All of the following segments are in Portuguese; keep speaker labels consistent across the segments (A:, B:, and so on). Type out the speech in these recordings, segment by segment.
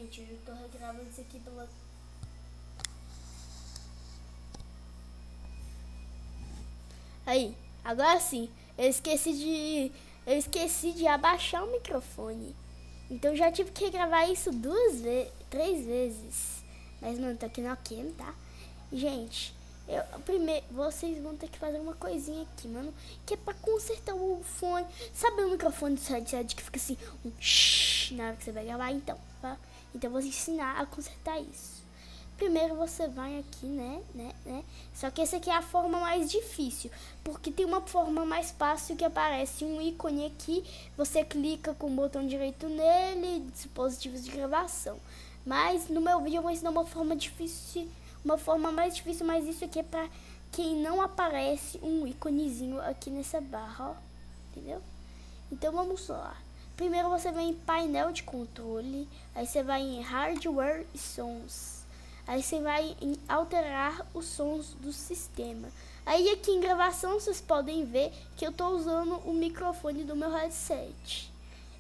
A: gente, eu tô regravando isso aqui pela... Aí, agora sim, eu esqueci de abaixar o microfone. Então eu já tive que gravar isso 3 vezes. Mas, mano, tá aqui no Aken, tá? Gente, primeiro, vocês vão ter que fazer uma coisinha aqui, mano, que é pra consertar o fone. Sabe o microfone do headset que fica assim, um shhh, na hora que você vai gravar? Então, tá? Então eu vou ensinar a consertar isso. Primeiro você vai aqui, né? Só que essa aqui é a forma mais difícil, porque tem uma forma mais fácil que aparece um ícone aqui, você clica com o botão direito nele, dispositivos de gravação. Mas no meu vídeo eu vou ensinar uma forma difícil, uma forma mais difícil, mas isso aqui é pra quem não aparece um íconezinho aqui nessa barra, ó, entendeu? Então vamos lá. Primeiro você vai em painel de controle, aí você vai em hardware e sons. Aí você vai em alterar os sons do sistema. Aí aqui em gravação vocês podem ver que eu estou usando o microfone do meu headset.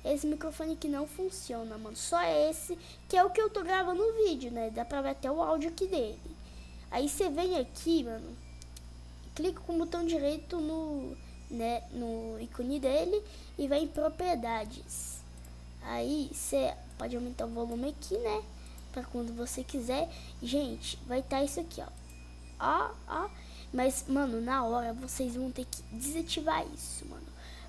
A: Esse microfone aqui não funciona, mano. Só esse, que é o que eu tô gravando no vídeo, né? Dá pra ver até o áudio aqui dele. Aí você vem aqui, mano. Clica com o botão direito no ícone dele e vai em propriedades. Aí você pode aumentar o volume aqui, né? Pra quando você quiser. Gente, vai estar isso aqui, ó. Mas, mano, na hora vocês vão ter que desativar isso, mano.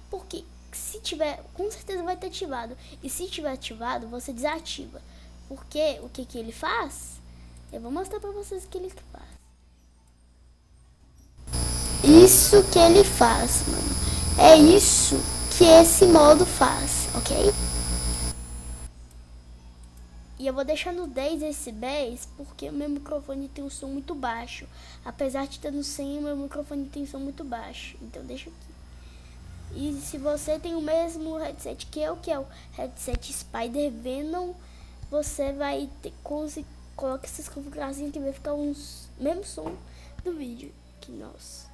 A: Porque se tiver, com certeza vai estar ativado. E se tiver ativado, você desativa. Porque o que ele faz? Eu vou mostrar pra vocês o que ele faz. Isso que ele faz, mano. É isso que esse modo faz, ok? E eu vou deixar no 10 decibéis porque o meu microfone tem um som muito baixo. Apesar de estar no 100, o meu microfone tem um som muito baixo. Então deixa aqui. E se você tem o mesmo headset que é o headset Spider Venom, você vai ter coloca essas configurações que vai ficar o mesmo som do vídeo que nós.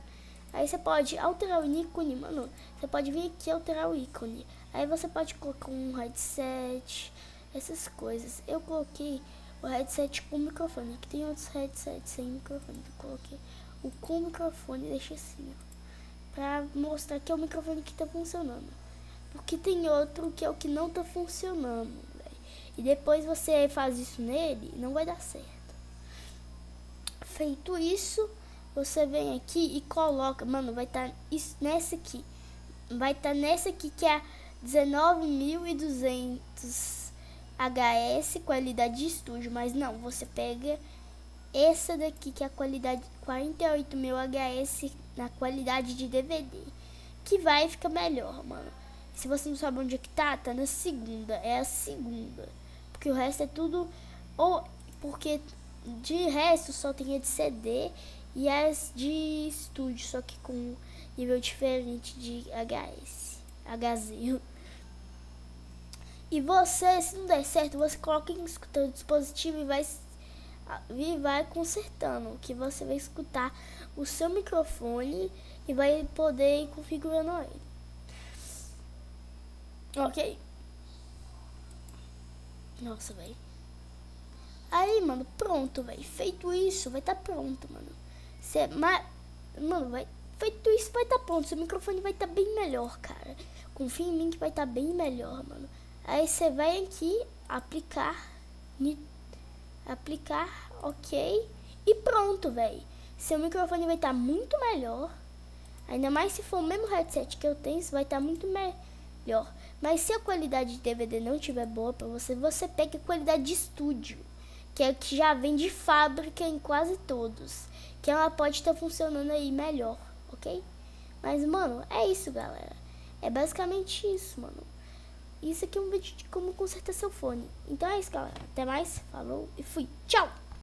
A: Aí você pode alterar o ícone, mano. Você pode vir aqui e alterar o ícone. Aí você pode colocar um headset, essas coisas. Eu coloquei o headset com microfone. Aqui tem outros headsets sem microfone. Eu coloquei o com microfone, deixa assim, ó, pra mostrar que é o microfone que tá funcionando. Porque tem outro que é o que não tá funcionando, véio. E depois você faz isso nele e não vai dar certo. Feito isso, você vem aqui e coloca, mano, vai estar nessa aqui. Vai estar nessa aqui que é a 19.200 HS, qualidade de estúdio. Mas não, você pega essa daqui que é a qualidade 48.000 HS na qualidade de DVD, que vai ficar melhor, mano. Se você não sabe onde é que tá na segunda, é a segunda. Porque o resto é tudo, ou porque de resto só tem a de CD e as de estúdio, só que com nível diferente de HZ. E você, se não der certo, você coloca em escutar o dispositivo e vai consertando, que você vai escutar o seu microfone e vai poder ir configurando ele. Ok? Nossa, velho. Aí, mano, pronto, velho. Feito isso, vai estar pronto, mano. Feito isso, vai estar pronto. Seu microfone vai estar bem melhor, cara. Confia em mim que vai estar bem melhor, mano. Aí você vai aqui, aplicar, ok. E pronto, velho. Seu microfone vai estar muito melhor. Ainda mais se for o mesmo headset que eu tenho, isso vai estar muito melhor. Mas se a qualidade de DVD não estiver boa pra você, você pega a qualidade de estúdio, que é que já vem de fábrica em quase todos, que ela pode estar funcionando aí melhor, ok? Mas, mano, é isso, galera. É basicamente isso, mano. Isso aqui é um vídeo de como consertar seu fone. Então é isso, galera. Até mais, falou e fui. Tchau!